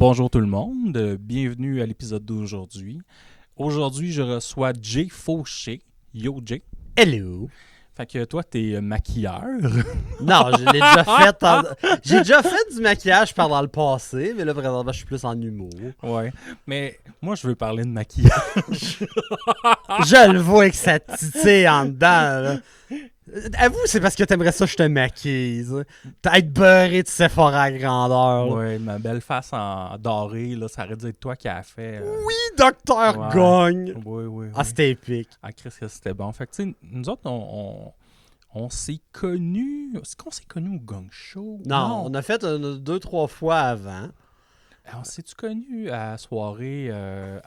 Bonjour tout le monde, bienvenue à l'épisode d'aujourd'hui. Aujourd'hui, je reçois Jay Fauché. Yo Jay. Hello. Fait que toi, t'es maquilleur. Non, je l'ai déjà fait. J'ai déjà fait du maquillage par dans le passé, mais là, présentement, je suis plus en humour. Ouais, mais moi, je veux parler de maquillage. Je le vois que ça titille en dedans, là. Avoue, c'est parce que t'aimerais ça que je te maquille, ça. T'as être beurré de Sephora à grandeur, là. Ouais, ma belle face en doré, là, ça aurait dû être toi qui as fait. Oui, Docteur Ouais. Gagne. Oui. Ah, c'était épique. Ah, Chris, que c'était bon. Fait que, tu sais, nous autres, on s'est connus. Est-ce qu'on s'est connus au Gong Show? Non, on a fait 2-3 fois avant. On s'est-tu connus à la soirée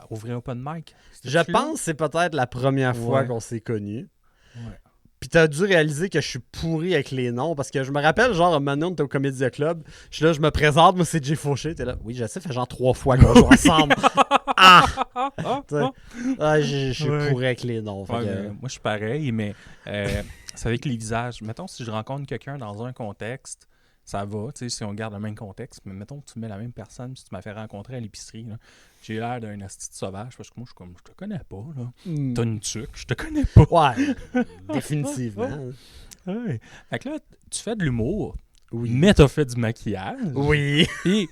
au vrai open mic? Je C'était-tu là? pense que c'est peut-être la première fois Ouais. qu'on s'est connus. Ouais. Puis t'as dû réaliser que je suis pourri avec les noms, parce que je me rappelle, genre, maintenant, on était au Comédia Club, je suis là, je me présente, moi, c'est Jay Fauché, t'es là, oui, je sais, fait genre 3 fois qu'on joue ensemble. Je suis Ouais. pourri avec les noms. Fait Ouais, que- mais moi, je suis pareil, mais c'est avec les visages. Mettons, si je rencontre quelqu'un dans un contexte, ça va, tu sais, si on garde le même contexte, mais mettons que tu mets la même personne, si tu m'as fait rencontrer à l'épicerie, là, j'ai l'air d'un asti de sauvage, parce que moi, je suis comme, je te connais pas, là. Hmm. T'as une tuque, je te connais pas. Ouais, définitivement. Ouais. Fait que là, tu fais de l'humour, Oui. mais t'as fait du maquillage. Oui. Puis,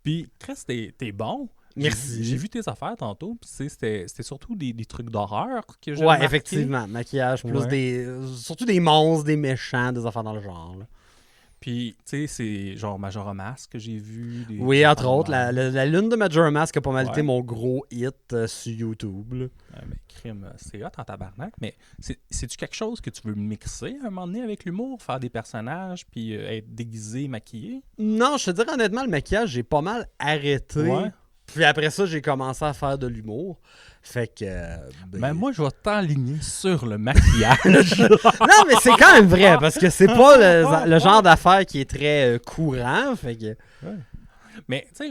puis Chris, t'es bon. Merci. J'ai vu tes affaires tantôt, puis c'était surtout des trucs d'horreur que j'ai Ouais, remarqué. effectivement. Maquillage, plus Ouais. surtout des monstres, des méchants, des affaires dans le genre. Là. Puis, tu sais, c'est genre Majora Mask que j'ai vu. Oui, entre autres, la lune de Majora Mask a pas mal Ouais. été mon gros hit sur YouTube. Là. Ouais, mais crime, c'est hot en tabarnak, mais c'est-tu quelque chose que tu veux mixer à un moment donné avec l'humour, faire des personnages, puis être déguisé, maquillé? Non, je te dirais honnêtement, le maquillage, j'ai pas mal arrêté. Ouais. Puis après ça, j'ai commencé à faire de l'humour. Fait que. Ben moi, je vais t'enligner sur le maquillage. Non, mais c'est quand même vrai, parce que c'est pas le genre d'affaire qui est très courant. Fait que. Mais, tu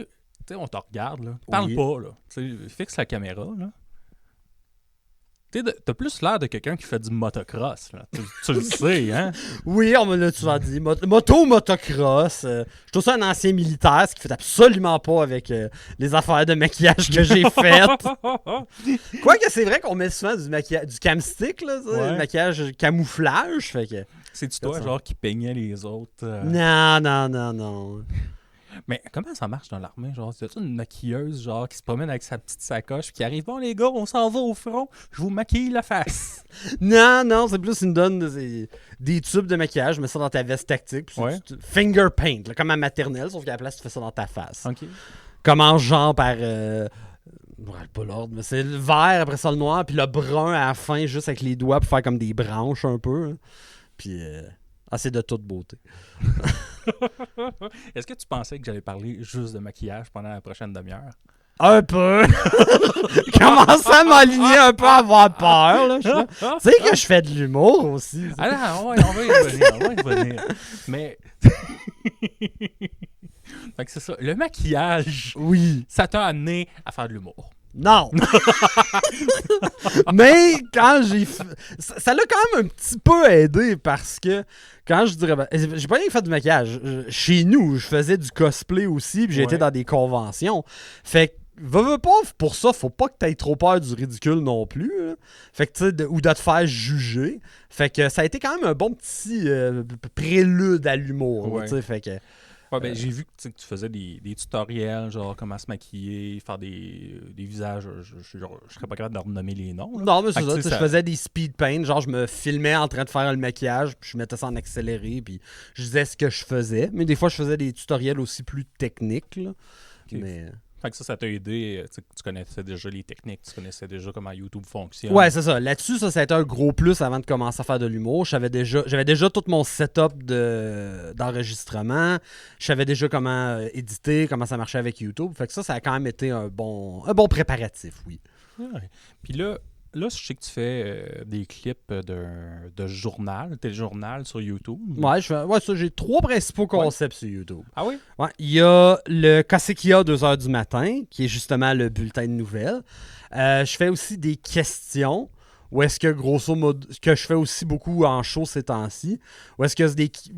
sais, on te regarde, là. Parle Oui. pas, là. Tu sais, fixe la caméra, là. T'as plus l'air de quelqu'un qui fait du motocross, là. Tu le sais, hein? Oui, on me l'a souvent dit. Motocross. Je suis aussi un ancien militaire, ce qui fait absolument pas avec les affaires de maquillage que j'ai faites. Quoique c'est vrai qu'on met souvent du camstick, là, ça, Ouais. du maquillage camouflage. Fait que. C'est-tu toi, Ça. genre, qui peignait les autres? Non. Mais comment ça marche dans l'armée? Genre, c'est une maquilleuse, genre, qui se promène avec sa petite sacoche, puis qui arrive, bon, les gars, on s'en va au front, je vous maquille la face. Non, c'est plus une donne des tubes de maquillage, je mets ça dans ta veste tactique. Puis Ouais. finger paint, là, comme à maternelle, sauf qu'à la place, tu fais ça dans ta face. OK. Commence genre par. Je me rappelle pas l'ordre, mais c'est le vert, après ça le noir, puis le brun à la fin, juste avec les doigts pour faire comme des branches un peu. Hein. Puis. C'est de toute beauté. Est-ce que tu pensais que j'allais parler juste de maquillage pendant la prochaine demi-heure? Un peu. Commence à m'aligner un peu à avoir peur. Là. Tu sais que je fais de l'humour aussi. Ah non, on va y revenir, Mais... Fait que c'est ça. Le maquillage, Oui. ça t'a amené à faire de l'humour. Non. Mais quand ça l'a quand même un petit peu aidé parce que quand je dirais... j'ai pas rien fait du maquillage. Chez nous, je faisais du cosplay aussi puis j'ai été Ouais. dans des conventions. Fait que veux pas, pour ça, faut pas que t'aies trop peur du ridicule non plus. Là. Fait que, tu sais, ou de te faire juger. Fait que ça a été quand même un bon petit prélude à l'humour. Là, Ouais. tu sais, fait que... Ouais, ben, j'ai vu que tu faisais des tutoriels, genre comment se maquiller, faire des visages. Je serais pas capable de renommer les noms. Là. Non, mais Fait c'est que, ça, tu sais, je faisais des speed paint, genre je me filmais en train de faire le maquillage, puis je mettais ça en accéléré, puis je disais ce que je faisais. Mais des fois, je faisais des tutoriels aussi plus techniques, là. Ok. Mais... Fait que ça t'a aidé. Tu connaissais déjà les techniques, tu connaissais déjà comment YouTube fonctionne. Ouais, c'est ça. Là-dessus, ça a été un gros plus avant de commencer à faire de l'humour. J'avais déjà tout mon setup d'enregistrement. Je savais déjà comment éditer, comment ça marchait avec YouTube. Fait que ça a quand même été un bon préparatif, oui. Ouais. Puis là, je sais que tu fais des clips de journal, téléjournal sur YouTube. Ouais, ça, j'ai 3 principaux concepts sur YouTube. Ah oui? Ouais, il y a le Kassekia 2h du matin, qui est justement le bulletin de nouvelles. Je fais aussi des questions Ou est-ce que, grosso modo, ce que je fais aussi beaucoup en show ces temps-ci, ou est-ce que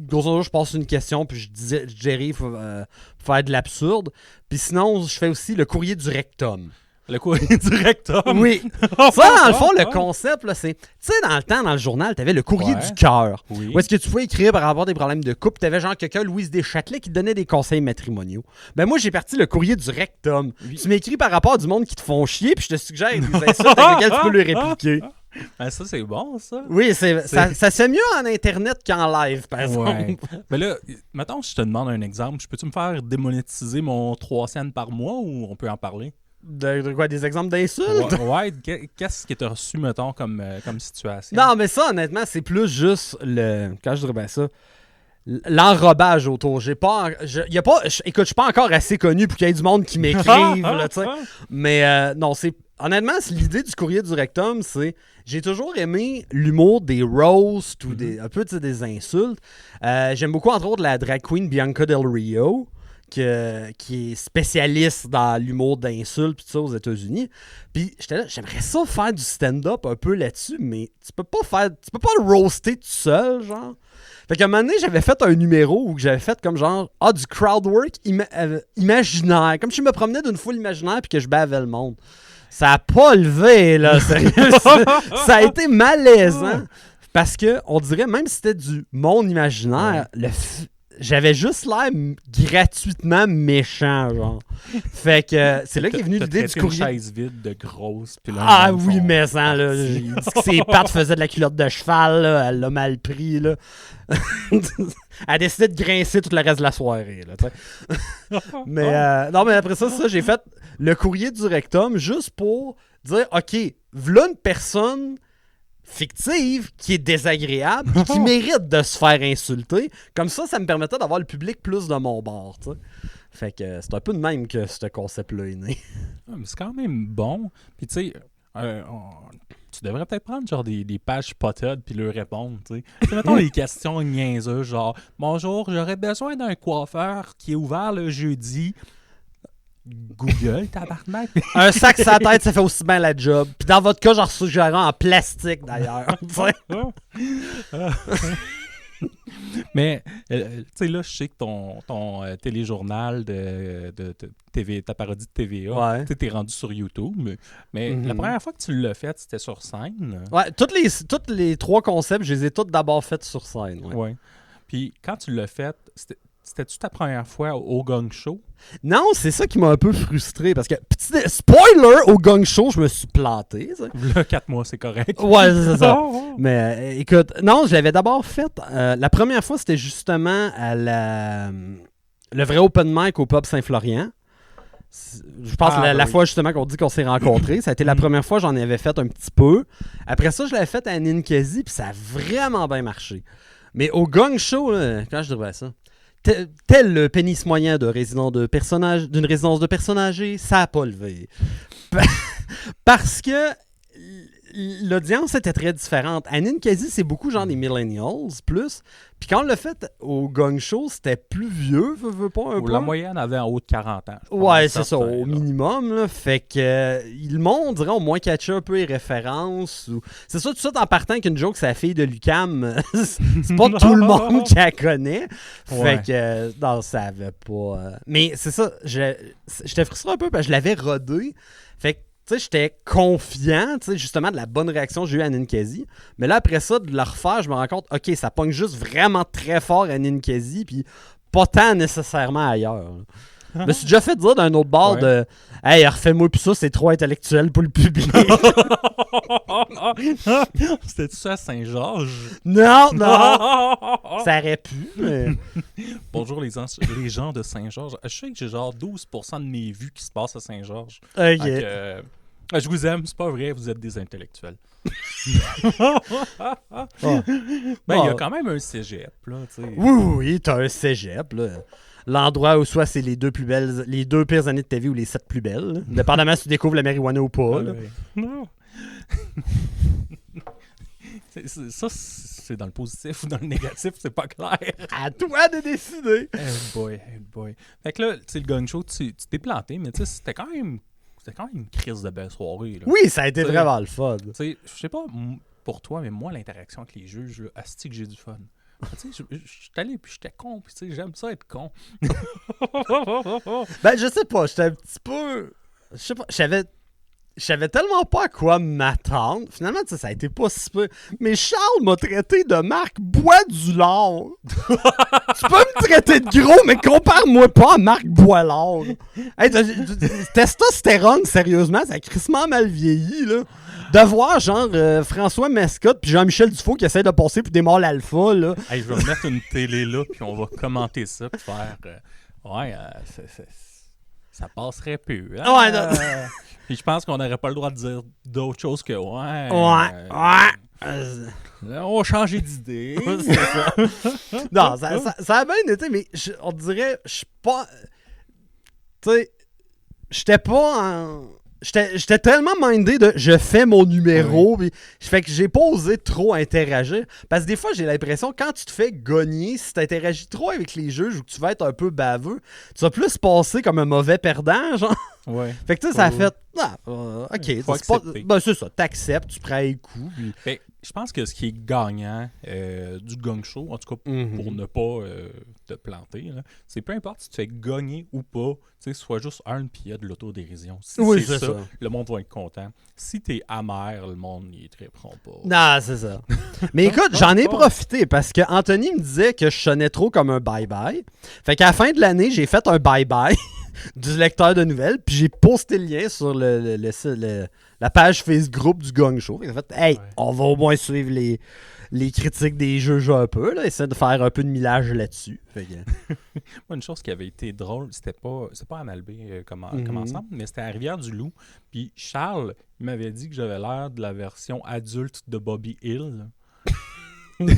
grosso modo, je passe une question puis je dérive pour faire de l'absurde. Puis sinon, je fais aussi le courrier du rectum. Le courrier du rectum. Oui. Ça, dans le fond, le concept, là, c'est... Tu sais, dans le temps, dans le journal, t'avais le courrier du cœur. Oui. Où est-ce que tu pouvais écrire par rapport à des problèmes de couple. T'avais genre quelqu'un, Louise Deschâtelet, qui te donnait des conseils matrimoniaux. Ben moi, j'ai parti le courrier du rectum. Oui. Tu m'écris par rapport à du monde qui te font chier, puis je te suggère des insultes avec lesquelles tu peux lui répliquer. Ben, ça, c'est bon, ça. Oui, ça se fait mieux en Internet qu'en live, par exemple. Ouais. Mais là, mettons, je te demande un exemple. Peux-tu me faire démonétiser mon 3 cents par mois ou on peut en parler? De quoi, des exemples d'insultes? Ouais, qu'est-ce que tu as reçu, mettons, comme situation? Non, mais ça, honnêtement, c'est plus juste le... Quand je dirais bien ça... L'enrobage autour. Écoute, je suis pas encore assez connu pour qu'il y ait du monde qui m'écrive, là, tu sais. Mais non, honnêtement, l'idée du courrier du rectum, c'est... J'ai toujours aimé l'humour des roasts ou un peu des insultes. J'aime beaucoup, entre autres, la drag queen Bianca Del Rio, qui est spécialiste dans l'humour d'insultes pis tout ça aux États-Unis. Puis j'étais là, j'aimerais ça faire du stand-up un peu là-dessus, mais tu peux pas le roaster tout seul, genre. Fait qu'à un moment donné, j'avais fait un numéro où j'avais fait comme genre du crowd work imaginaire, comme si je me promenais d'une foule imaginaire puis que je bavais le monde. Ça a pas levé, là, sérieux. Ça a été malaisant. Parce que, on dirait, même si c'était du monde imaginaire, j'avais juste l'air gratuitement méchant, genre. Fait que c'est là qu'est venue l'idée du courrier. Une chaise vide de grosse. Puis là, oui, mais ça, là. Il dit que ses pattes faisaient de la culotte de cheval, là. Elle l'a mal pris, là. Elle a décidé de grincer tout le reste de la soirée, là, tu sais. Mais, non, mais après ça, j'ai fait le courrier du rectum juste pour dire, OK, v'là une personne fictive qui est désagréable et qui mérite de se faire insulter. Comme ça me permettait d'avoir le public plus de mon bord, tu sais. Fait que c'est un peu de même que ce concept-là est né. Mais c'est quand même bon. Puis tu sais, tu devrais peut-être prendre genre des pages Potted puis leur répondre, tu sais. Mettons les questions niaiseuses, genre « Bonjour, j'aurais besoin d'un coiffeur qui est ouvert le jeudi. » Google, tabarnak. Un sac sur la tête, ça fait aussi bien la job. Puis dans votre cas, j'en suggérais en plastique, d'ailleurs. Mais, tu sais, là, je sais que ton téléjournal de TV, ta parodie de TVA, tu t'es rendu sur YouTube. Mais la première fois que tu l'as fait, c'était sur scène. Ouais, tous les 3 concepts, je les ai tous d'abord faits sur scène. Ouais. Puis quand tu l'as fait, c'était-tu ta première fois au Gong Show? Non, c'est ça qui m'a un peu frustré. Parce que, petit spoiler, au Gong Show, je me suis planté. Là, 4 mois, c'est correct. Ouais, c'est ça. Mais écoute, non, je l'avais d'abord fait. La première fois, c'était justement à le vrai open mic au pub Saint-Florian. Je pense la fois justement qu'on dit qu'on s'est rencontrés. Ça a été la première fois, j'en avais fait un petit peu. Après ça, je l'avais fait à Ninkasi, puis ça a vraiment bien marché. Mais au Gong Show, là, quand je dirais ça, tel le pénis moyen d'une résidence de personnes âgées, ça n'a pas levé. Parce que l'audience était très différente. À Ninkasi, c'est beaucoup genre des millennials plus. Puis quand on l'a fait au Gong Show, c'était plus vieux, veux pas un peu. La moyenne avait en haut de 40 ans. Ouais, c'est ça, au minimum. Là. Fait que le monde, on dirait, au moins catché un peu les références. C'est ça, tout ça en partant avec une joke, c'est la fille de Lucam. C'est pas tout le monde qui la connaît. Fait que, non, ça avait pas... Mais c'est ça, j'étais frustré un peu parce que je l'avais rodé. Fait que, tu sais, j'étais confiant, tu sais, justement, de la bonne réaction que j'ai eue à Ninkasi. Mais là, après ça, de le refaire, je me rends compte, OK, ça pogne juste vraiment très fort à Ninkasi, puis pas tant nécessairement ailleurs. Je me suis déjà fait dire d'un autre bord de « Hey, refais-moi plus ça, c'est trop intellectuel pour le public. » C'était-tu ça à Saint-Georges? Non! Ça aurait pu, mais... Bonjour les gens de Saint-Georges. Je sais que j'ai genre 12% de mes vues qui se passent à Saint-Georges. OK. Donc, je vous aime, c'est pas vrai, vous êtes des intellectuels. Il y a quand même un cégep, là, tu sais. Oui, t'as un cégep, là. L'endroit où soit c'est les deux pires années de ta vie ou les 7 plus belles. Là. Dépendamment si tu découvres la marijuana ou pas. Là. Non. Ça, c'est dans le positif ou dans le négatif, c'est pas clair. À toi de décider. Hey boy. Fait que là, tu sais, le Gong Show, tu t'es planté, mais tu sais, c'était quand même c'était quand même une crise de belle soirée. Là. Oui, ça a été T'sais, vraiment le fun. Tu sais, je sais pas pour toi, mais moi, l'interaction avec les juges, asti que j'ai du fun. Tu sais, je suis allé puis j'étais con, puis tu sais, j'aime ça être con. Ben, je sais pas, j'étais un petit peu... Je sais pas, je savais tellement pas à quoi m'attendre. Finalement, tu sais, ça a été pas si peu. Mais Charles m'a traité de Marc Boisdulard. Tu peux me traiter de gros, mais compare-moi pas à Marc Boilard. Hey, testostérone, sérieusement, ça a crissement mal vieilli, là. De voir, genre, François Mascotte puis Jean-Michel Dufault qui essaient de passer pour des mâles alpha, là. Hey, je vais mettre une télé là, puis on va commenter ça, puis faire... ça passerait peu. Hein? Ouais, non. Puis je pense qu'on n'aurait pas le droit de dire d'autre chose que on va changer d'idée. C'est ça. Non, ça a bien été, mais on dirait, je suis pas... Tu sais, j'étais pas en... J'étais tellement mindé de je fais mon numéro, puis fait que j'ai pas osé trop interagir. Parce que des fois, j'ai l'impression quand tu te fais gagner, si t'interagis trop avec les juges ou que tu vas être un peu baveux, tu vas plus passer comme un mauvais perdant, genre. Ouais. Fait que tu sais, ça a fait. Ok, Faut c'est pas. accepter. Ben, c'est ça, t'acceptes, tu prends les coups. Puis... Ben, je pense que ce qui est gagnant du gong show, en tout cas pour ne pas te planter, là, c'est peu importe si tu fais gagner ou pas, tu sais, soit juste un puis il y a de l'autodérision. Si Oui, c'est c'est ça, ça. le monde va être content. Si t'es amer, le monde n'y triperont pas. Non, c'est ça. Mais écoute, j'en ai profité parce que Anthony me disait que je sonnais trop comme un bye-bye. Fait qu'à la fin de l'année, j'ai fait un bye-bye du lecteur de nouvelles, puis j'ai posté le lien sur la page Facebook du Gong Show. Fait que fait, hey, on va au moins suivre les critiques des juges un peu, là, essayer de faire un peu de millage là-dessus. Fait que... Moi, une chose qui avait été drôle, c'est pas à Malbé comme ensemble, mais c'était à Rivière-du-Loup. Puis Charles, il m'avait dit que j'avais l'air de la version adulte de Bobby Hill. Mais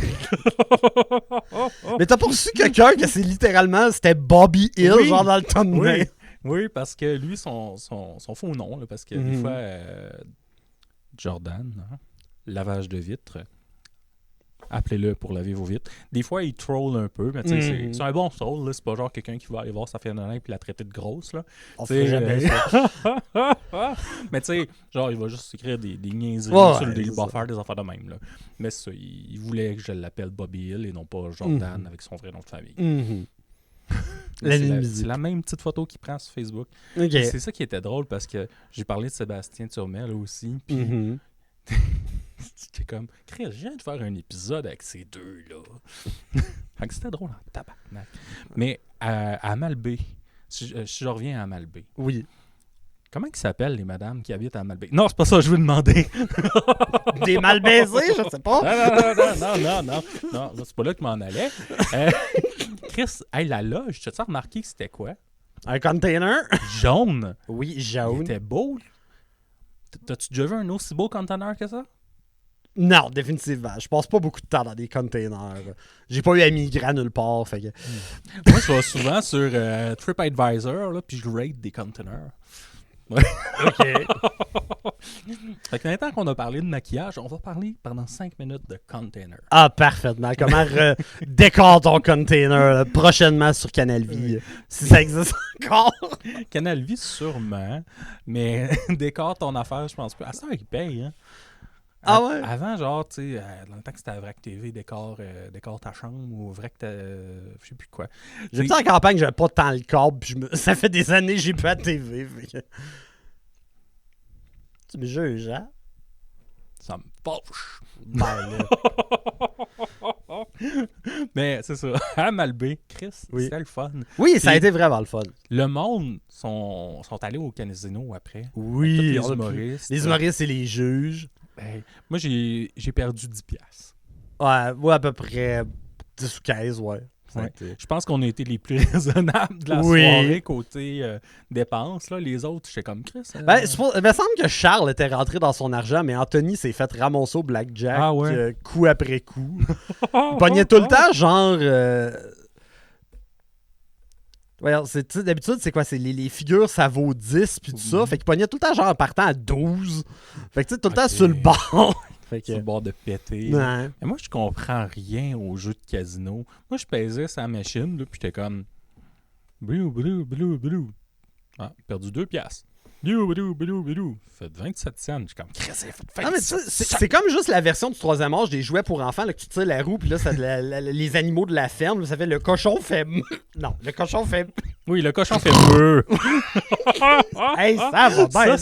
t'as pas reçu quelqu'un que c'était Bobby Hill, Oui. genre dans le temps de main. Oui, parce que lui, son faux nom, là, parce que des fois, Jordan, hein, lavage de vitres, appelez-le pour laver vos vitres. Des fois, il troll un peu, mais tu sais, c'est un bon troll, là, c'est pas genre quelqu'un qui va aller voir sa fénonine puis la traiter de grosse, là. On fait jamais ça. Mais tu sais, genre, il va juste écrire des niaiseries sur des buffer, des affaires de même, là. Mais c'est ça, il voulait que je l'appelle Bobby Hill et non pas Jordan avec son vrai nom de famille. C'est la même petite photo qu'il prend sur Facebook. Okay. C'est ça qui était drôle parce que j'ai parlé de Sébastien Turmel aussi. Puis c'était comme, Chris, je viens de faire un épisode avec ces deux-là. Fait que c'était drôle en tabarnak. Mais à Malbé, si je reviens à Malbé. Oui. Comment ils s'appellent les madames qui habitent à Malbé? Non, c'est pas ça que je veux demander. Des mal baisés, je sais pas. Non, c'est pas là que je m'en allais. Chris, hey, la loge, tu as remarqué que c'était quoi? Un container? Jaune. Oui, Il jaune. était beau. T'as-tu déjà vu un aussi beau container que ça? Non, définitivement. Je passe pas beaucoup de temps dans des containers. J'ai pas eu à migrer nulle part. Fait que... Moi, je vais souvent sur TripAdvisor, là, puis je rate des containers. Ouais. OK. Fait que maintenant qu'on a parlé de maquillage, on va parler pendant 5 minutes de container. Ah, parfaitement. Comment décore ton container là, prochainement sur Canal Vie, si ça existe encore. Canal Vie, sûrement, mais décore ton affaire, je pense pas. À ça, il paye, hein? Ah ouais? Avant, genre, tu sais, dans le temps que c'était à Vrac TV, décore ta chambre ou Vrac je sais plus quoi. J'ai en campagne, j'avais pas tant le câble, puis ça fait des années que j'ai plus à TV. Que... Tu me juges, hein? Ça me fâche. Ben, là. Mais c'est ça. À Malbé, Chris, Oui. c'était le fun. Oui, ça a été vraiment le fun. Le monde sont allés au casino après. Oui. Avec tous les humoristes. Les humoristes et les juges. Ben, moi, j'ai perdu 10$. Ouais, à peu près 10 ou 15, ouais. Ouais. Je pense qu'on a été les plus raisonnables de la soirée côté dépenses. Là. Les autres, j'étais comme Chris. Il me semble que Charles était rentré dans son argent, mais Anthony s'est fait ramasser au blackjack coup après coup. Il pognait tout le temps, genre... d'habitude, c'est quoi? C'est les figures, ça vaut 10 puis tout ça. Fait qu'il pognait tout le temps, genre, en partant à 12. Fait que tu sais, tout le temps sur le bord. Fait que... Sur le bord de péter. Ouais. Mais moi, je comprends rien aux jeux de casino. Moi, je pesais sa machine, là, puis j'étais comme... Blue. Ah, perdu 2$. Bidou, bidou, bidou, bidou. Fait 27 cents. Je suis comme, Chris, c'est fait Non, mais 27 c'est comme juste la version du troisième âge des jouets pour enfants, là, que tu tires la roue, puis là, ça, les animaux de la ferme, là, ça fait le cochon fait... Non, le cochon fait... Oui, le cochon fait peu. Hey, ça va bien,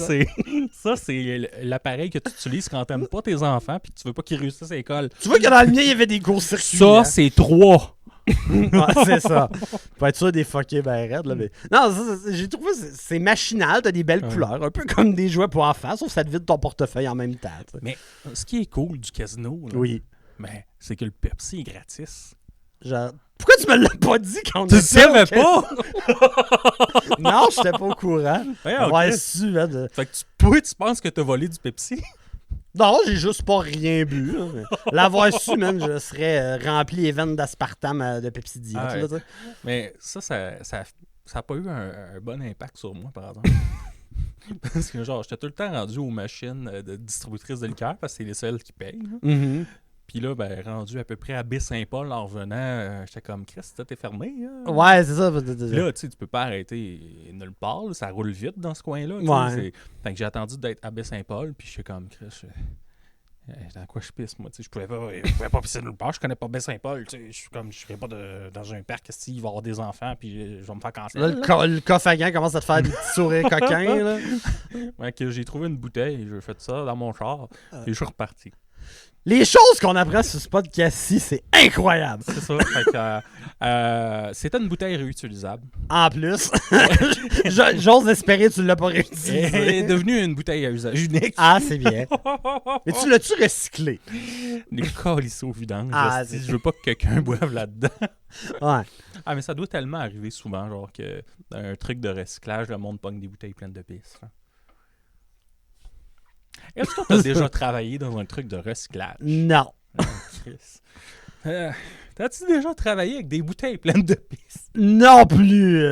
Ça, c'est l'appareil que tu utilises quand t'aimes pas tes enfants puis que tu veux pas qu'ils réussissent à l'école. Tu vois que dans le mien, il y avait des courts-circuits. Ça, hein? c'est 3. Ouais, c'est ça. Faut être sûr des fuckés ben raides, là. Mais... Non, j'ai trouvé c'est machinal, t'as des belles couleurs, un peu comme des jouets pour enfants, sauf que ça te vide ton portefeuille en même temps. T'sais. Mais ce qui est cool du casino, là, Oui. ben, c'est que le Pepsi est gratis. Genre, pourquoi tu me l'as pas dit quand on Tu était savais au casino? pas? Non, j'étais pas au courant. Ouais, Ouais, ok. su, hein, Fait que toi, tu penses que t'as volé du Pepsi? Non, j'ai juste pas rien bu. Là, mais l'avoir su, man, je serais rempli les veines d'aspartame de Pepsi Diet. Ah ouais. Là, t'sais. Mais ça a pas eu un bon impact sur moi, par exemple. Parce que genre, j'étais tout le temps rendu aux machines de distributrices de liqueurs parce que c'est les seules qui payent. Là. Mhm. Puis là, ben, rendu à peu près à Baie-Saint-Paul en revenant, j'étais comme, Chris, t'es fermé. Là. Ouais, c'est ça. Puis là, tu sais, tu peux pas arrêter nulle part. Là, ça roule vite dans ce coin-là. tu sais, Ouais. Fait que j'ai attendu d'être à Baie-Saint-Paul. Puis je suis comme, Chris, dans quoi je pisse, moi? Tu sais, je pouvais pas pisser nulle part. Je connais pas Baie-Saint-Paul. Tu sais, je suis comme, je serais pas dans un parc ici, il va y avoir des enfants. Puis je vais me faire cancer. Là, le coffre à gants commence à te faire des petits sourires coquins. Là. Ouais, que j'ai trouvé une bouteille, j'ai fait ça dans mon char, et je suis reparti. Les choses qu'on apprend sur ce podcast-ci, c'est incroyable. C'est ça. Fait que, c'était une bouteille réutilisable. En plus, j'ose espérer que tu l'as pas Elle réutilisé. est devenue une bouteille à usage unique. Ah, c'est bien. Mais tu l'as-tu recyclé? Les colis au vidange. Ah, Je veux pas que quelqu'un boive là-dedans. Ouais. Ah, mais ça doit tellement arriver souvent, genre que dans un truc de recyclage, le monde pogne des bouteilles pleines de pisse. Hein. Est-ce que tu as déjà travaillé dans un truc de recyclage? Non. Chris. T'as-tu déjà travaillé avec des bouteilles pleines de pisse? Non plus.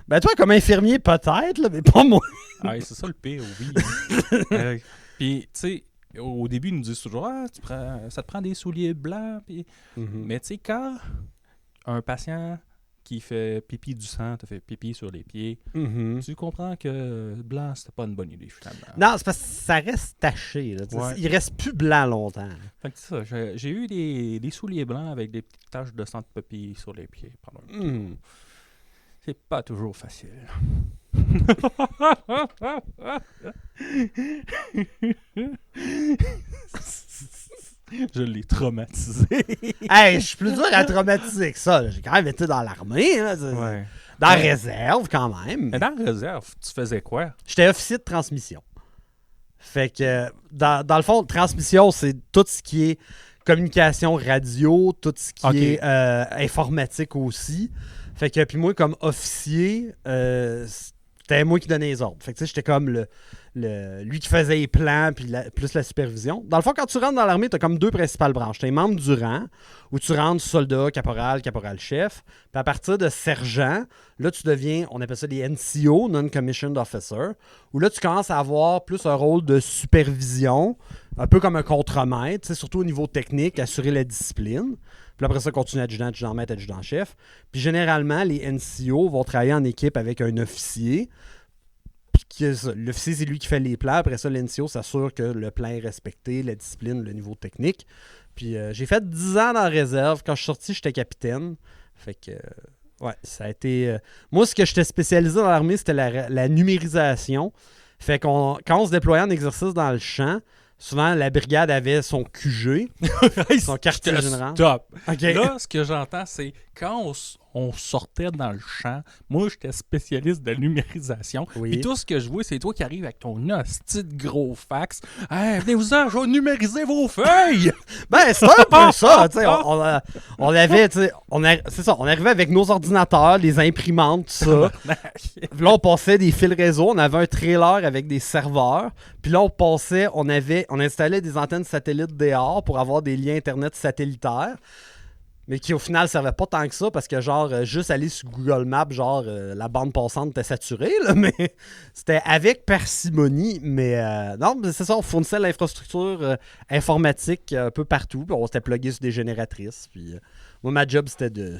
Ben toi, comme infirmier, peut-être, là, mais pas moi. Ah, c'est ça le pire, oui. Puis, tu sais, au début, ils nous disent toujours, ça te prend des souliers blancs. Puis... Mais tu sais, quand un patient qui fait pipi du sang te fait pipi sur les pieds, tu comprends que blanc, c'était pas une bonne idée, finalement. Non, c'est parce que ça reste taché. Là, Ouais. Il reste plus blanc longtemps. Fait que c'est ça, j'ai eu des souliers blancs avec des petites taches de sang de pipi sur les pieds. Pendant un temps. C'est pas toujours facile. Je l'ai traumatisé. Hey, je suis plus dur à traumatiser que ça. Là. J'ai quand même été dans l'armée. Hein, Ouais. dans la réserve, quand même. Mais dans la réserve, tu faisais quoi? J'étais officier de transmission. Fait que, dans le fond, transmission, c'est tout ce qui est communication radio, tout ce qui est informatique aussi. Fait que, puis moi, comme officier, c'était moi qui donnais les ordres. Fait que, tu sais, j'étais comme lui qui faisait les plans, puis plus la supervision. Dans le fond, quand tu rentres dans l'armée, tu as comme deux principales branches. Tu es membre du rang, où tu rentres soldat, caporal-chef. Puis à partir de sergent, là, tu deviens, on appelle ça des NCO, Non-Commissioned Officer, où là, tu commences à avoir plus un rôle de supervision, un peu comme un contremaître, tu sais, surtout au niveau technique, assurer la discipline. Puis après ça, continue adjudant-maître, adjudant-chef. Puis généralement, les NCO vont travailler en équipe avec un officier. L'officier, c'est lui qui fait les plans. Après ça, l'NCO s'assure que le plan est respecté, la discipline, le niveau technique. Puis j'ai fait 10 ans dans la réserve. Quand je suis sorti, j'étais capitaine. Fait que, ouais, ça a été... Moi, ce que j'étais spécialisé dans l'armée, c'était la numérisation. Fait quand on se déployait en exercice dans le champ, souvent, la brigade avait son QG, son quartier général. Stop! Okay. Là, ce que j'entends, c'est quand on sortait dans le champ, moi, j'étais spécialiste de la numérisation. Oui. Puis tout ce que je vois, c'est toi qui arrives avec ton hostie de gros fax. Hey, venez-vous-en, je vais numériser vos feuilles! Ben, c'est un peu ça, tu sais. On avait, tu sais, c'est ça, on arrivait avec nos ordinateurs, les imprimantes, tout ça. Puis là, on passait des fils réseau, on avait un trailer avec des serveurs. Puis là, on installait des antennes satellites dehors pour avoir des liens Internet satellitaires. Mais qui au final servait pas tant que ça parce que genre juste aller sur Google Maps, genre la bande passante était saturée, là, mais c'était avec parcimonie. Mais non, mais c'est ça, on fournissait l'infrastructure informatique un peu partout, puis on s'était plugué sur des génératrices. Puis moi, ma job, c'était de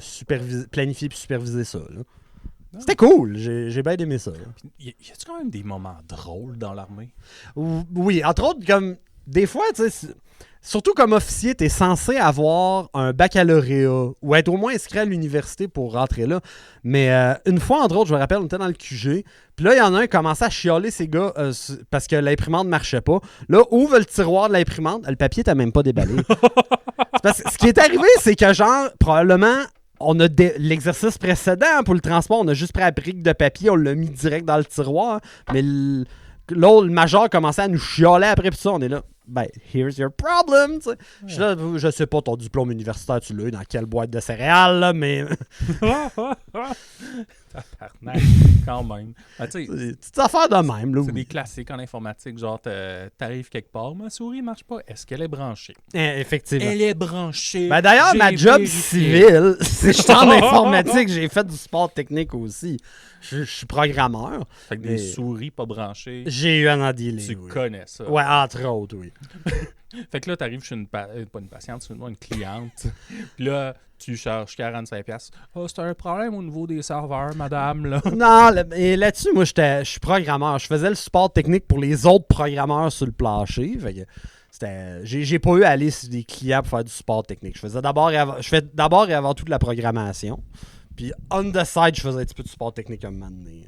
planifier et superviser ça. Là. C'était cool. J'ai bien aimé ça. Y a-tu quand même des moments drôles dans l'armée? Oui, entre autres, comme des fois, tu sais, surtout comme officier, tu es censé avoir un baccalauréat ou être au moins inscrit à l'université pour rentrer là. Mais une fois, entre autres, je me rappelle, on était dans le QG. Puis là, il y en a un qui commençait à chialer ces gars parce que l'imprimante ne marchait pas. Là, ouvre le tiroir de l'imprimante. Le papier n'était même pas déballé. Parce que ce qui est arrivé, c'est que genre, probablement, on a l'exercice précédent pour le transport, on a juste pris la brique de papier, on l'a mis direct dans le tiroir. Mais l'autre, le major commençait à nous chialer après, puis ça, on est là. Ben, here's your problem, tu sais. Je suis là, je sais pas, ton diplôme universitaire, tu l'as eu dans quelle boîte de céréales, là, mais... Tabarnak, quand même. Ben, tu sais, C'est une petite affaire de même, là. c'est Oui. des classiques en informatique, genre t'arrives quelque part, ma souris marche pas, est-ce qu'elle est branchée? Effectivement. Elle est branchée. Ben d'ailleurs, J'ai ma job vérifié. civile, c'est je suis en informatique, j'ai fait du support technique aussi. Je suis programmeur. Fait que des Mais- souris pas branchées, J'ai eu un en dealer, tu oui. connais ça. Ouais, entre autres, oui. Fait que là, t'arrives chez pas une patiente, c'est une cliente. Puis là, tu charges 45$. Ah, c'est un problème au niveau des serveurs, madame, là. Non, et là-dessus, moi, je suis programmeur. Je faisais le support technique pour les autres programmeurs sur le plancher. Fait que j'ai pas eu à aller sur des clients pour faire du support technique. Je fais d'abord et avant tout de la programmation. Puis on the side, je faisais un petit peu de support technique à un moment donné.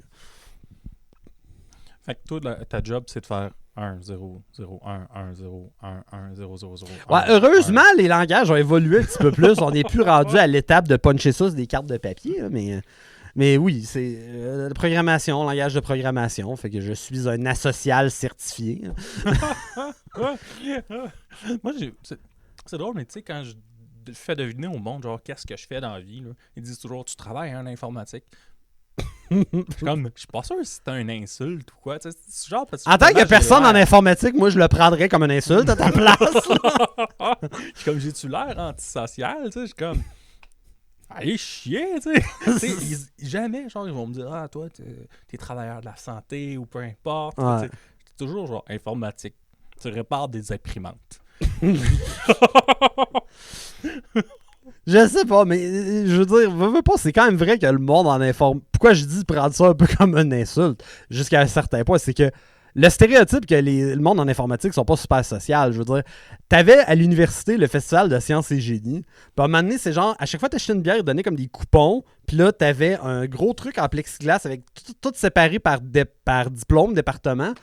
Fait que toi, ta job, c'est de faire 1, 0, 0, 1, 1, 0, 1, 1, 0, 0, 0. Ouais, heureusement, les langages ont évolué un petit peu plus. On n'est plus rendu à l'étape de puncher ça sur des cartes de papier, là, mais oui, c'est la programmation, langage de programmation. Fait que je suis un asocial certifié. Moi, c'est drôle, mais tu sais, quand je fais deviner au monde, genre, qu'est-ce que je fais dans la vie, là, ils disent toujours, tu travailles en informatique. Je suis pas sûr si c'est une insulte ou quoi. Tu sais, c'est genre, parce En tant que justement, personne j'ai en l'air- informatique, moi, je le prendrais comme une insulte à ta place. là. Je suis comme, j'ai-tu l'air antisocial, tu sais, je suis comme... Allez chier, tu sais. Tu sais, jamais, genre, ils vont me dire, ah, toi, t'es travailleur de la santé ou peu importe. Ouais. Tu sais, c'est toujours, genre, informatique. Tu répares des imprimantes. Je sais pas, mais je veux dire, veux pas, c'est quand même vrai que le monde en informatique... Pourquoi je dis prendre ça un peu comme une insulte, jusqu'à un certain point, c'est que le stéréotype que le monde en informatique sont pas super social. Je veux dire, t'avais à l'université le festival de sciences et génie. Puis à un moment donné, c'est genre, à chaque fois que t'achetais une bière, ils donnaient comme des coupons. Puis là, t'avais un gros truc en plexiglas avec tout séparé par diplôme, département.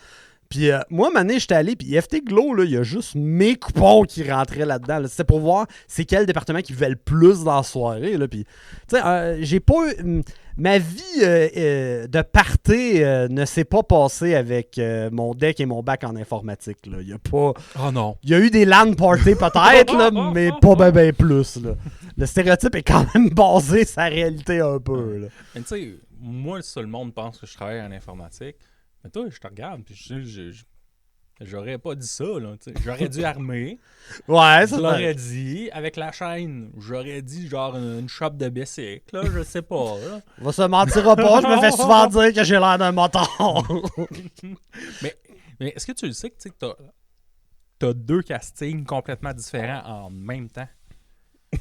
Puis moi, à un moment donné, j'étais allé, puis IFT Glow, là, il y a juste mes coupons qui rentraient là-dedans. Là. C'était pour voir c'est quel département qui fait le plus dans la soirée. Là. Puis, tu sais, j'ai pas eu... Ma vie de party ne s'est pas passée avec mon deck et mon bac en informatique. Là. Il y a pas... Oh non. Il y a eu des LAN parties peut-être, là, mais pas ben plus. Là. Le stéréotype est quand même basé sur la réalité un peu. Là. Mais tu sais, moi, si le monde pense que je travaille en informatique, mais toi, je te regarde, puis j'aurais pas dit ça, là, tu sais. J'aurais dit armé, Ouais, je ça l'aurais dit, avec la chaîne, j'aurais dit genre une shop de bicycle, là, je sais pas, là. On va se mentira pas, je me fais souvent dire que j'ai l'air d'un moton. Mais est-ce que tu le sais que tu sais, t'as deux castings complètement différents en même temps?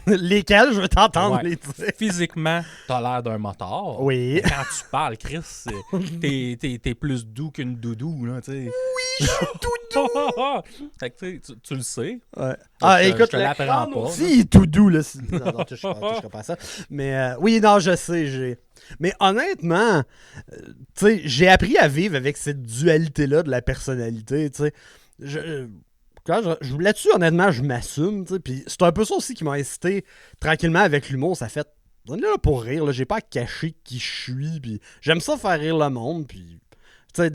Lesquels, je veux t'entendre Ouais. les dire. Physiquement, t'as l'air d'un motard. Oui. Mais quand tu parles, Chris, t'es plus doux qu'une doudou, là, tu sais. Oui, doudou! Fait que tu le sais. Ouais. Je Écoute, te l'apprends pas. Si, il est tout doux, là. Non, toucherai pas à ça. Mais oui, non, je sais, Mais honnêtement, tu sais, j'ai appris à vivre avec cette dualité-là de la personnalité, tu sais. Là-dessus, honnêtement, je m'assume, tu sais. Puis c'est un peu ça aussi qui m'a incité tranquillement avec l'humour. Ça fait, on est là pour rire, là. J'ai pas à cacher qui je suis, puis j'aime ça faire rire le monde, puis, tu sais,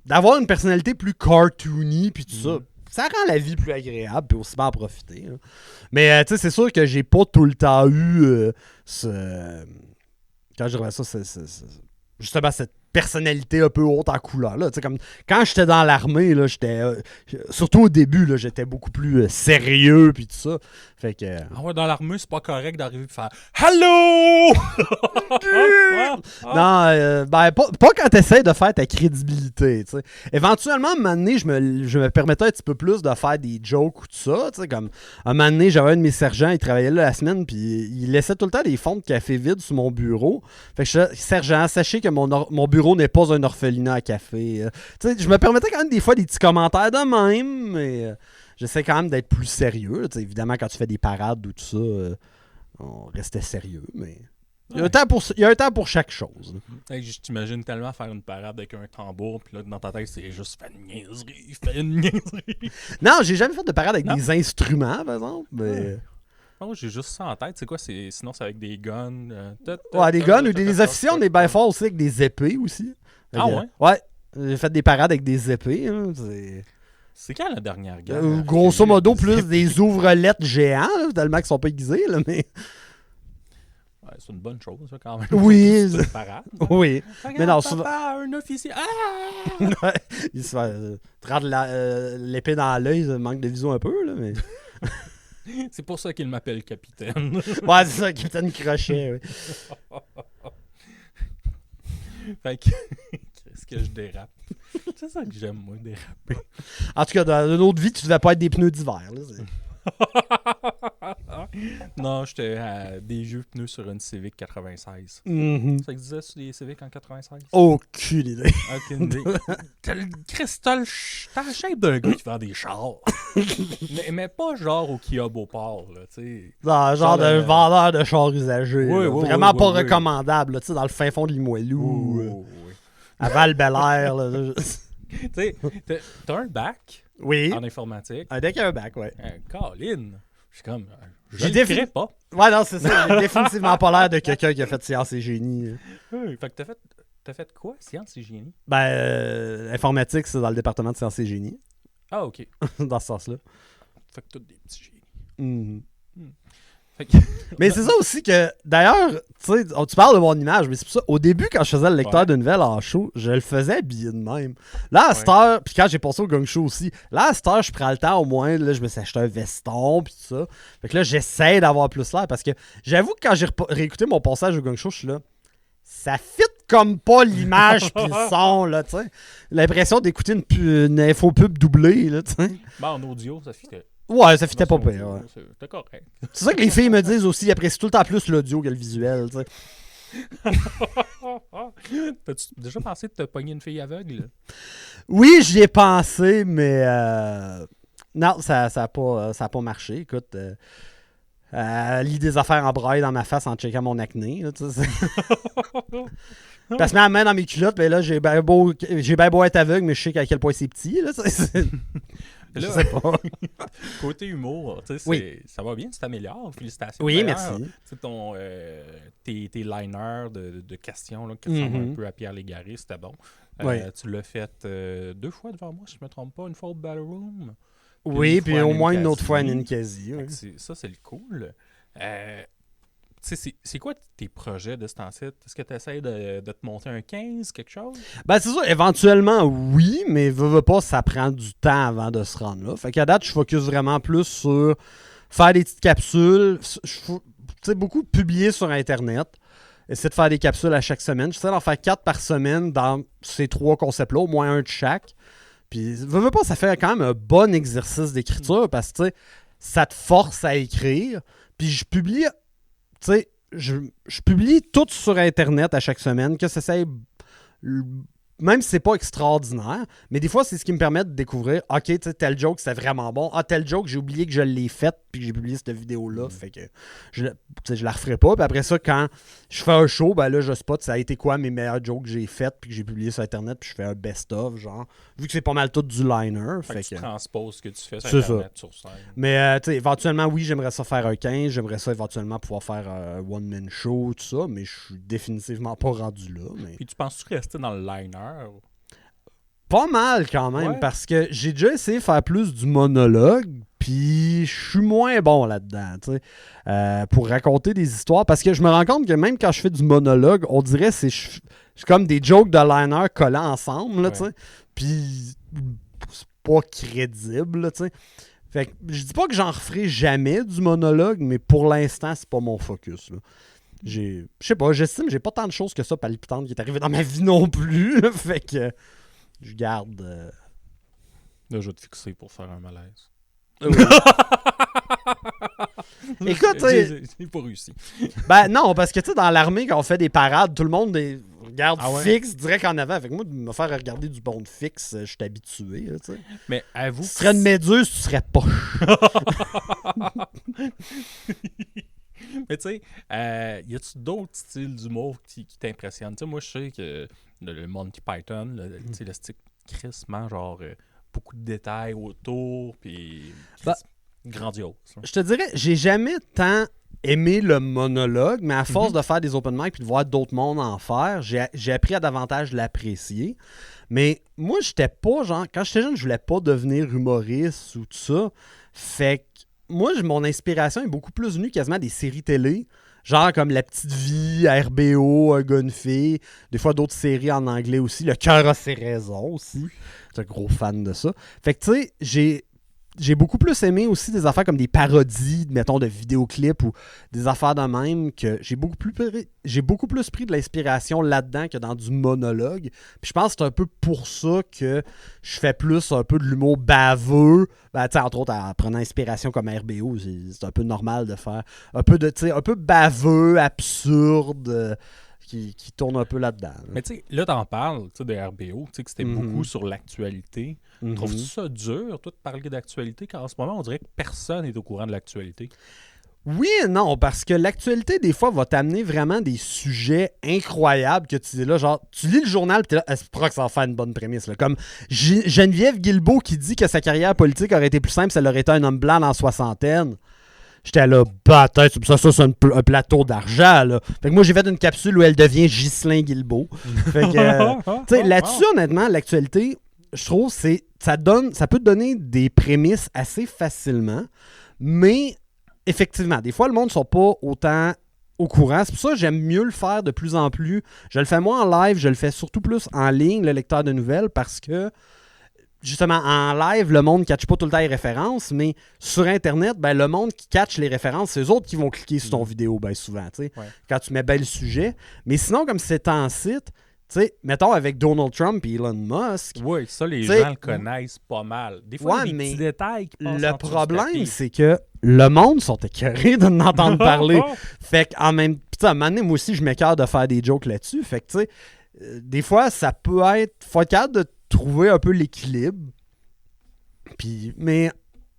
d'avoir une personnalité plus cartoony, puis tout ça. Ça rend la vie plus agréable, puis aussi bien en profiter. Là. Mais, tu sais, c'est sûr que j'ai pas tout le temps eu quand je dirais ça, justement, cette personnalité un peu haute en couleur. Là. Tu sais, comme, quand j'étais dans l'armée, là, j'étais surtout au début, là, j'étais beaucoup plus sérieux, puis tout ça. Fait que... Ah ouais, dans l'armée, c'est pas correct d'arriver et faire « Hello! » Non, pas quand t'essaies de faire ta crédibilité, tu sais. Éventuellement, un moment donné, je me permettais un petit peu plus de faire des jokes ou tout ça, tu sais, comme un moment donné, j'avais un de mes sergents, il travaillait là la semaine, puis il laissait tout le temps des fonds de café vides sur mon bureau. Fait que je suis sergent, sachez que mon bureau n'est pas un orphelinat à café. Tu sais, je me permettais quand même des fois des petits commentaires de même, mais j'essaie quand même d'être plus sérieux. Tu sais, évidemment, quand tu fais des parades ou tout ça, on restait sérieux, mais... Il y a un temps pour chaque chose. Hey, je t'imagine tellement faire une parade avec un tambour, puis là, dans ta tête, c'est juste « Fais une niaiserie! » Non, j'ai jamais fait de parade avec des instruments, par exemple. Mais... Oh, j'ai juste ça en tête. C'est quoi? Sinon, c'est avec des guns. Ouais, des guns ou des officiers, on est bien fort aussi avec des épées aussi. Ah ouais? Ouais, j'ai fait des parades avec des épées. Hein, c'est quand la dernière guerre? Grosso modo, plus des ouvre-lettres géants, là, tellement qu'ils sont pas aiguisés, là, mais... Ouais, c'est une bonne chose, ça, quand même. Oui. C'est une parade. Oui. Regarde, Mais non, papa, un officier. Ah! Ouais, il se fait te rendre l'épée dans l'œil, ça manque de vision un peu, là, mais... C'est pour ça qu'il m'appelle capitaine. Ouais, c'est ça, Capitaine Crochet, oui. Fait que... Qu'est-ce que je dérape? C'est ça que j'aime, moi, déraper. En tout cas, dans une autre vie, tu devais pas être des pneus d'hiver, là. Non, j'étais à des vieux pneus sur une Civic 96. Mm-hmm. Ça existait sur des Civic en 96? Aucune idée. Aucune idée. T'as la shape d'un gars qui vend des chars. mais pas genre au Kia Beauport, là, tu sais. Non, genre d'un vendeur de chars usagés. Oui, là. oui, Vraiment oui, pas oui, recommandable, là, tu sais, dans le fin fond de Limoilou. Oui. À Val-Bélair, là. Tu sais, t'as un bac Oui. en informatique. Un deck et un bac, ouais. Colin. Je suis comme... Je J'ai le ferais pas. Ouais, non, c'est ça. J'ai définitivement pas l'air de quelqu'un qui a fait sciences et génie. Oui, fait que t'as fait quoi, sciences et génie? Ben, informatique, c'est dans le département de sciences et génie. Ah, OK. Dans ce sens-là. Fait que t'as des petits génies. Mhm. Fait que... Mais c'est ça aussi que, d'ailleurs, tu sais, tu parles de mon image, mais c'est pour ça, au début, quand je faisais le lecteur de nouvelles en show, je le faisais habillé de même. Là, à cette heure, puis quand j'ai passé au gang show aussi, là, à cette heure, je prends le temps au moins, là, je me suis acheté un veston, puis tout ça. Fait que là, j'essaie d'avoir plus l'air, parce que j'avoue que quand j'ai réécouté mon passage au gang show, je suis là, ça fit comme pas l'image pis le son, là, tu sais. L'impression d'écouter une info pub doublée, là, tu sais. Ben, en audio, ça fitait. Ouais, ça fitait pas pire, ouais. C'était correct. C'est ça que les filles me disent aussi, ils apprécient tout le temps plus l'audio que le visuel, tu sais. T'as-tu déjà pensé de te pogner une fille aveugle? Oui, j'y ai pensé, mais non, ça a pas marché. Écoute, lit des affaires en braille dans ma face en checkant mon acné. Là, parce que ma main dans mes culottes, ben là, j'ai bien beau être aveugle, mais je sais à quel point c'est petit. Là, je sais pas. Côté humour, tu sais, Oui. ça va bien, tu t'améliores. Félicitations. Oui, D'ailleurs, merci. tu sais, tes liners de questions là, qui ressemblent un peu à Pierre Légaré, c'était bon. Oui. Tu l'as fait 2 fois devant moi, si je me trompe pas. Une fois au Ballroom. Oui, puis au moins une autre fois à Ninkasi. Ninkasi. Oui. Ça, c'est le cool. C'est quoi tes projets de ce temps-ci? Est-ce que tu essaies de te monter un 15, quelque chose? Ben, c'est ça. Éventuellement, oui, mais veux pas, ça prend du temps avant de se rendre là. Fait qu'à date, je focus vraiment plus sur faire des petites capsules. Tu sais, beaucoup publier sur Internet. Essayer de faire des capsules à chaque semaine. J'essaie d'en faire 4 par semaine dans ces 3 concepts-là, au moins un de chaque. Puis, veux pas, ça fait quand même un bon exercice d'écriture parce que, tu sais, ça te force à écrire. Puis, je publie... Tu sais, je publie tout sur Internet à chaque semaine, que ça soit, même si c'est pas extraordinaire, mais des fois, c'est ce qui me permet de découvrir, OK, tu sais, tel joke, c'était vraiment bon. Ah, tel joke, j'ai oublié que je l'ai faite, puis que j'ai publié cette vidéo-là. Fait que je la referai pas. Puis après ça, quand je fais un show, ben là, je spot, ça a été quoi mes meilleurs jokes que j'ai faites, puis que j'ai publié sur Internet, puis je fais un best-of, genre. Vu que c'est pas mal tout du liner. Fait que tu transposes ce que tu fais sur c'est Internet, ça. sur scène. Mais, tu sais, éventuellement, oui, j'aimerais ça faire un 15. J'aimerais ça éventuellement pouvoir faire un one-man show, tout ça. Mais je suis définitivement pas rendu là. Mais... Puis tu penses-tu rester dans le liner? Pas mal quand même, Ouais. parce que j'ai déjà essayé de faire plus du monologue, puis je suis moins bon là-dedans, tu sais, pour raconter des histoires. Parce que je me rends compte que même quand je fais du monologue, on dirait que c'est comme des jokes de liner collants ensemble, là, tu sais. Puis c'est pas crédible, là, tu sais. Fait que je dis pas que j'en referai jamais du monologue, mais pour l'instant, c'est pas mon focus. Là. Je sais pas, j'estime que j'ai pas tant de choses que ça palpitantes qui est arrivé dans ma vie non plus. Là. Fait que je garde. Là, je vais te fixer pour faire un malaise. Écoute, j'ai pas réussi. Ben non, parce que tu sais, dans l'armée, quand on fait des parades, tout le monde regarde Ah ouais? fixe direct en avant. Fait que moi, de me faire regarder du monde fixe, je suis habitué. Là, tu sais. Mais avoue. Si tu serais une méduse, tu serais poche. Mais tu sais, y a-tu d'autres styles d'humour qui t'impressionnent? Tu sais, moi, je sais que le Monty Python, tu sais, le style crissement, genre, beaucoup de détails autour, puis grandiose. Hein. Je te dirais, j'ai jamais tant aimé le monologue, mais à force de faire des open mic puis de voir d'autres mondes en faire, j'ai appris à davantage l'apprécier. Mais moi, j'étais pas genre, quand j'étais jeune, je voulais pas devenir humoriste ou tout ça. Fait que moi, mon inspiration est beaucoup plus venue quasiment des séries télé. Genre comme La Petite Vie, RBO, Un gars, une fille. Des fois d'autres séries en anglais aussi. Le cœur a ses raisons aussi. Je suis un gros fan de ça. Fait que tu sais, j'ai beaucoup plus aimé aussi des affaires comme des parodies, mettons, de vidéoclips ou des affaires de même que j'ai beaucoup plus pris de l'inspiration là-dedans que dans du monologue. Puis je pense que c'est un peu pour ça que je fais plus un peu de l'humour baveux. Ben, tu sais, entre autres, en prenant inspiration comme RBO, c'est un peu normal de faire un peu de, tu sais, un peu baveux, absurde, qui tourne un peu là-dedans. Là. Mais tu sais, là, t'en parles, tu sais, de RBO, tu sais, que c'était beaucoup sur l'actualité. Trouves-tu ça dur, toi, de parler d'actualité, quand en ce moment, on dirait que personne n'est au courant de l'actualité? Oui et non, parce que l'actualité, des fois, va t'amener vraiment des sujets incroyables que tu dis là, genre, tu lis le journal et t'es là, c'est pour que ça va faire une bonne prémisse. Là. Comme Geneviève Guilbeault qui dit que sa carrière politique aurait été plus simple si elle aurait été un homme blanc dans la soixantaine. J'étais là, tête, ça c'est un plateau d'argent, là. Fait que moi, j'ai fait une capsule où elle devient Ghislain Guilbeault. Fait que, tu sais, là-dessus, honnêtement, l'actualité, je trouve, ça peut te donner des prémices assez facilement, mais effectivement, des fois, le monde ne sont pas autant au courant. C'est pour ça que j'aime mieux le faire de plus en plus. Je le fais moins en live, je le fais surtout plus en ligne, le lecteur de nouvelles, parce que justement, en live, le monde ne catche pas tout le temps les références, mais sur Internet, ben, le monde qui catch les références, c'est eux autres qui vont cliquer sur ton vidéo, ben, souvent, tu sais, quand tu mets bien le sujet. Mais sinon, comme c'est en site, tu sais, mettons avec Donald Trump et Elon Musk. Oui, ça, les gens le connaissent pas mal. Des fois, il y a des petits détails qui passent. Le problème, c'est que le monde sont écœurés de n'entendre parler. Fait qu'en même temps, à un moment donné, moi aussi, je m'écœure de faire des jokes là-dessus. Fait que, tu sais, des fois, ça peut être. Faut être capable de trouver un peu l'équilibre. Puis, mais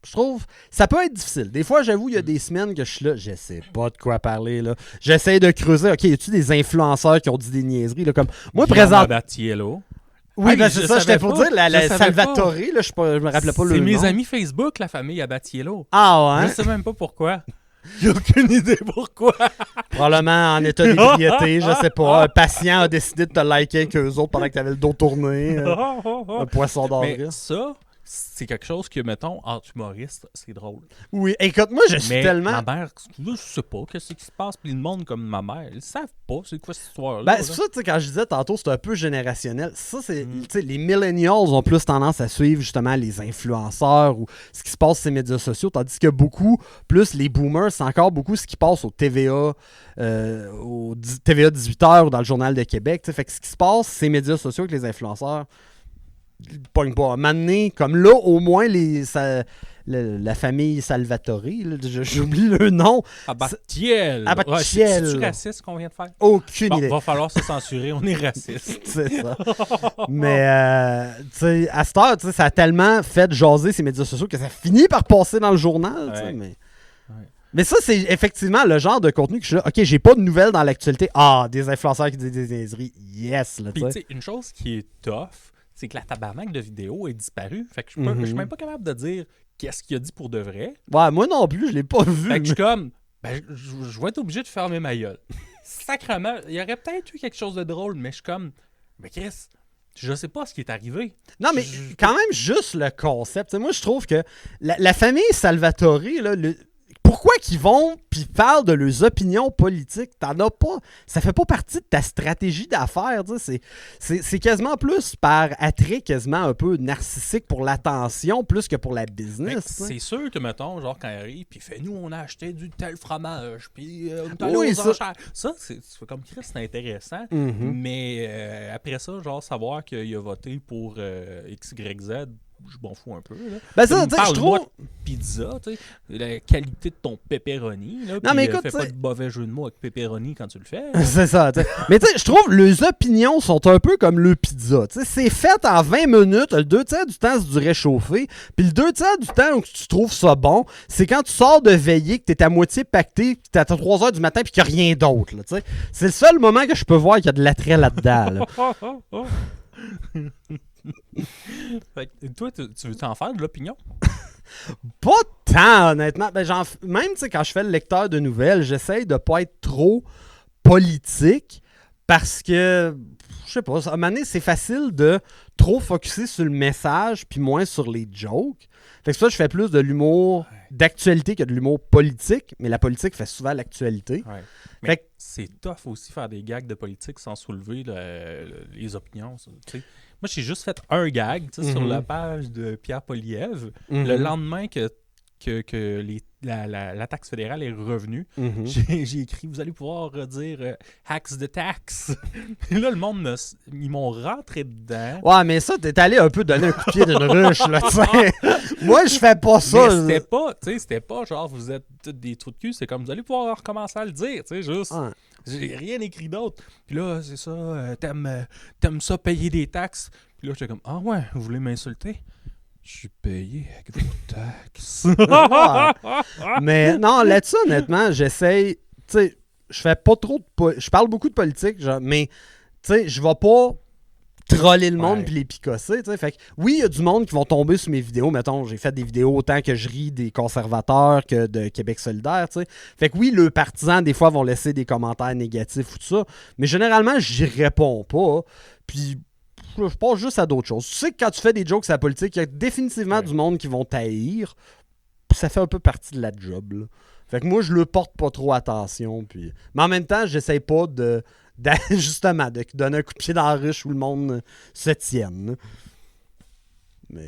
je trouve ça peut être difficile. Des fois, j'avoue, il y a des semaines que je suis là, je sais pas de quoi parler. Là. J'essaie de creuser. OK, y a-tu des influenceurs qui ont dit des niaiseries? Là, comme moi, présent. Oui, ben c'est ça, j'étais pour dire, la Salvatore, là, je me rappelais pas le nom. C'est mes amis Facebook, la famille Abatiello. Ah ouais? Je sais même pas pourquoi. J'ai aucune idée pourquoi. Probablement en état d'ébriété, je sais pas. Un patient a décidé de te liker avec eux autres pendant que t'avais le dos tourné. Un poisson d'avril. Mais ça, c'est quelque chose que, mettons, entre humoristes, c'est drôle. Oui, écoute, moi, je suis tellement... ma mère, je sais pas qu'est-ce qui se passe, puis le monde comme ma mère, ils savent pas c'est quoi cette histoire-là. Ben, c'est ça, tu sais, quand je disais tantôt, c'est un peu générationnel. Ça, c'est, tu sais, les millennials ont plus tendance à suivre, justement, les influenceurs ou ce qui se passe sur les médias sociaux, tandis que beaucoup, plus les boomers, c'est encore beaucoup ce qui passe au TVA, au TVA 18h ou dans le Journal de Québec, tu sais. Fait que ce qui se passe, c'est les médias sociaux avec les influenceurs... pogne pas. À un moment donné, comme là, au moins, la famille Salvatore, j'oublie le nom. Abatiel. C'est-tu raciste qu'on vient de faire? Aucune idée. Va falloir se censurer, on est raciste. C'est ça. Mais, tu sais, à cette heure, ça a tellement fait jaser ces médias sociaux que ça finit par passer dans le journal. Ouais. Mais ça, c'est effectivement le genre de contenu que je suis là. OK, j'ai pas de nouvelles dans l'actualité. Ah, des influenceurs qui disent des niaiseries. Yes, là, tu sais. Une chose qui est tough, c'est que la tabarnak de vidéo est disparue. Fait que je suis même pas capable de dire qu'est-ce qu'il a dit pour de vrai. Ouais, moi non plus, je l'ai pas vu. Fait que je suis comme, je vais être obligé de fermer ma gueule. Sacrement, il y aurait peut-être eu quelque chose de drôle, mais je suis comme, mais Chris, je sais pas ce qui est arrivé. Non, mais quand même, juste le concept. T'sais, moi, je trouve que la famille Salvatore, là, pourquoi qu'ils vont puis parlent de leurs opinions politiques? T'en as pas. Ça fait pas partie de ta stratégie d'affaires. C'est quasiment plus par attrait, quasiment un peu narcissique pour l'attention, plus que pour la business. C'est sûr que, mettons, genre, quand il arrive, puis fait, nous, on a acheté du tel fromage, puis on est allé Oui, aux enchères. Ça, c'est comme Chris, c'est intéressant, mais après ça, genre, savoir qu'il a voté pour XYZ, je m'en fous un peu. Là. Ben ça, tu sais, je trouve... Pizza, tu sais, la qualité de ton pepperoni, là, non, mais écoute, fais pas de mauvais jeu de mots avec pepperoni quand tu le fais. C'est ça, tu sais. Mais tu sais, je trouve les opinions sont un peu comme le pizza. Tu sais, c'est fait en 20 minutes, le 2 tiers du temps, c'est du réchauffé, puis le 2 tiers du temps où tu trouves ça bon, c'est quand tu sors de veiller, que t'es à moitié pacté, que t'es à 3 heures du matin, puis qu'il n'y a rien d'autre, tu sais. C'est le seul moment que je peux voir qu'il y a de l'attrait là-dedans, là. Fait que, toi, tu veux t'en faire de l'opinion? Pas tant, honnêtement. Ben, même quand je fais le lecteur de nouvelles, j'essaye de pas être trop politique parce que, je sais pas, à un moment donné, c'est facile de trop focusser sur le message puis moins sur les jokes. Fait que ça, je fais plus de l'humour d'actualité que de l'humour politique, mais la politique fait souvent l'actualité. Ouais. Fait Mais que- c'est tough aussi faire des gags de politique sans soulever les opinions. Tu sais. Moi, j'ai juste fait un gag tu sais, sur la page de Pierre Poilievre. Le lendemain que la taxe fédérale est revenue, j'ai écrit « Vous allez pouvoir redire hacks de taxe ». Et là, le monde, ils m'ont rentré dedans. Ouais, mais ça, t'es allé un peu donner un coup de pied d'une ruche, là, tu sais. Moi, je fais pas ça. Mais c'était pas genre vous êtes tous des trous de cul, c'est comme vous allez pouvoir recommencer à le dire, tu sais, juste. Ouais. J'ai rien écrit d'autre. Puis là, c'est ça, t'aimes ça payer des taxes. Puis là, j'étais comme ah ouais, vous voulez m'insulter? Je suis payé avec vos taxes. Ouais. Mais non, là-dessus, honnêtement, j'essaye. Tu sais, je fais pas trop de. Je parle beaucoup de politique, genre, mais tu sais, je vais pas troller le monde Ouais. puis les picosser, tu sais. Fait que oui, il y a du monde qui vont tomber sur mes vidéos. Mettons, j'ai fait des vidéos autant que je ris des conservateurs que de Québec solidaire, tu sais. Fait que oui, le partisans, des fois, vont laisser des commentaires négatifs ou tout ça. Mais généralement, j'y réponds pas. Puis je passe juste à d'autres choses. Tu sais que quand tu fais des jokes à la politique, il y a définitivement du monde qui vont t'haïr. Ça fait un peu partie de la job, là. Fait que moi, je le porte pas trop attention. Puis... Mais en même temps, j'essaye pas justement, de donner un coup de pied dans la ruche où le monde se tienne. là.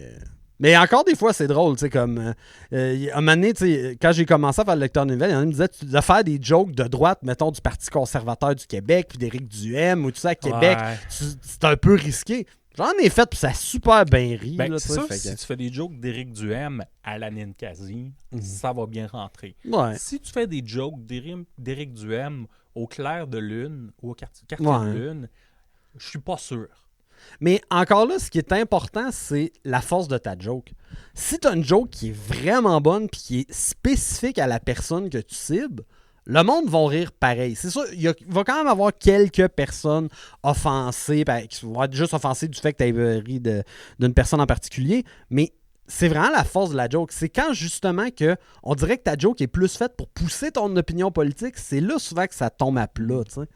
Mais encore des fois, c'est drôle, tu sais, comme... à un moment donné, tu sais, quand j'ai commencé à faire le lecteur de nouvelles, il y en a qui me disaient de faire des jokes de droite, mettons, du Parti conservateur du Québec, puis d'Éric Duhem, ou tout ça, à Québec, Ouais. c'est un peu risqué. J'en ai fait, puis ça a super bien ri. Ben, là, c'est tu sais, sûr, fait si que- tu fais des jokes d'Éric Duhem à la Ninkasi, ça va bien rentrer. Ouais. Si tu fais des jokes d'Éric Duhem au clair de lune ou au quartier Ouais. de lune, je suis pas sûr. Mais encore là, ce qui est important, c'est la force de ta joke. Si tu as une joke qui est vraiment bonne puis qui est spécifique à la personne que tu cibles, le monde va rire pareil. C'est sûr, il va quand même avoir quelques personnes offensées, qui vont être juste offensées du fait que tu as ri d'une personne en particulier, mais c'est vraiment la force de la joke. C'est quand justement que on dirait que ta joke est plus faite pour pousser ton opinion politique, c'est là souvent que ça tombe à plat, tu sais.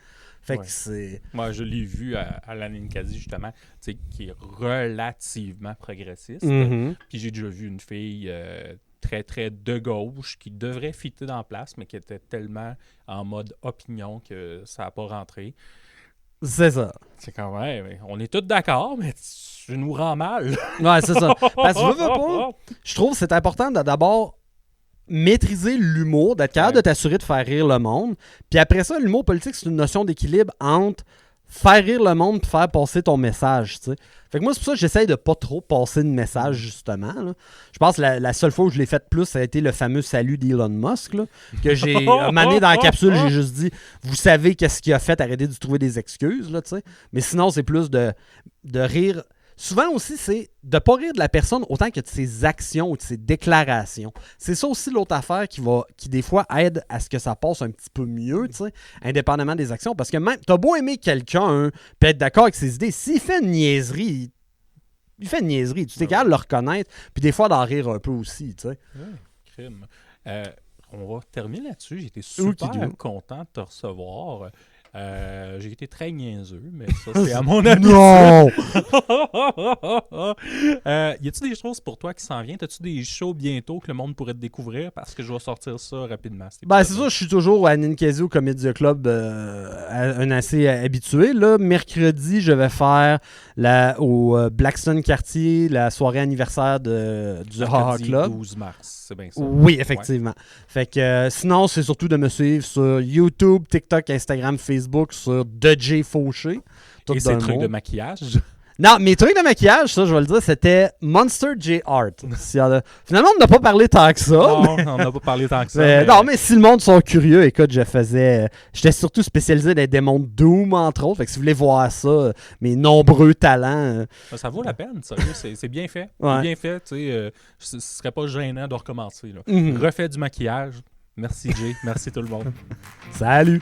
Fait Ouais. que c'est... Moi, je l'ai vu à la Ninkasi, justement, tu sais, qui est relativement progressiste. Mhm. Puis j'ai déjà vu une fille très, très de gauche qui devrait fitter dans la place, mais qui était tellement en mode opinion que ça n'a pas rentré. C'est ça. C'est quand même, on est tous d'accord, mais je nous rends mal. Ouais, c'est ça. Parce que veux pas, je trouve que c'est important de d'abord maîtriser l'humour, d'être capable de t'assurer de faire rire le monde. Puis après ça, l'humour politique, c'est une notion d'équilibre entre faire rire le monde et faire passer ton message, tu sais. Fait que moi, c'est pour ça que j'essaye de pas trop passer de message, justement. là. Je pense que la seule fois où je l'ai fait plus, ça a été le fameux salut d'Elon Musk, là, que j'ai mané dans la capsule, j'ai juste dit, vous savez qu'est-ce qu'il a fait, arrêtez de trouver des excuses, là, tu sais. Mais sinon, c'est plus de rire. Souvent aussi, c'est de pas rire de la personne autant que de ses actions ou de ses déclarations. C'est ça aussi l'autre affaire qui des fois aide à ce que ça passe un petit peu mieux, tu sais, indépendamment des actions. Parce que même, t'as beau aimer quelqu'un, puis être d'accord avec ses idées, s'il fait une niaiserie, il fait une niaiserie. Tu t'es capable de le reconnaître, puis des fois d'en rire un peu aussi, tu sais. Crime. On va terminer là-dessus. J'ai été Oukidou. super content de te recevoir. J'ai été très niaiseux, mais ça, c'est à mon avis. Non! Y a-tu des choses pour toi qui s'en viennent? As-tu des shows bientôt que le monde pourrait te découvrir? Parce que je vais sortir ça rapidement. Ben, c'est ça, je suis toujours à Ninkasi au Comédia Club, un assez habitué. Là, mercredi, je vais faire au Blackstone Quartier la soirée anniversaire du Haha Club. 12 mars, c'est bien ça. Oui, effectivement. Fait que sinon, c'est surtout de me suivre sur YouTube, TikTok, Instagram, Facebook, sur DJ Fauché. Et ces trucs de maquillage? Non, mes trucs de maquillage, ça, je vais le dire, c'était Monster J Art. Finalement, on n'a pas parlé tant que ça. Non, on n'a pas parlé tant que ça. Mais... Non, mais si le monde sont curieux, écoute, j'étais surtout spécialisé dans les démons de Doom, entre autres. Fait que si vous voulez voir ça, mes nombreux talents... Ça vaut la peine, sérieux. C'est bien fait. Ouais. C'est bien fait, tu sais. Ce serait pas gênant de recommencer. Là. Mm-hmm. Refais du maquillage. Merci, Jay. Merci tout le monde. Salut!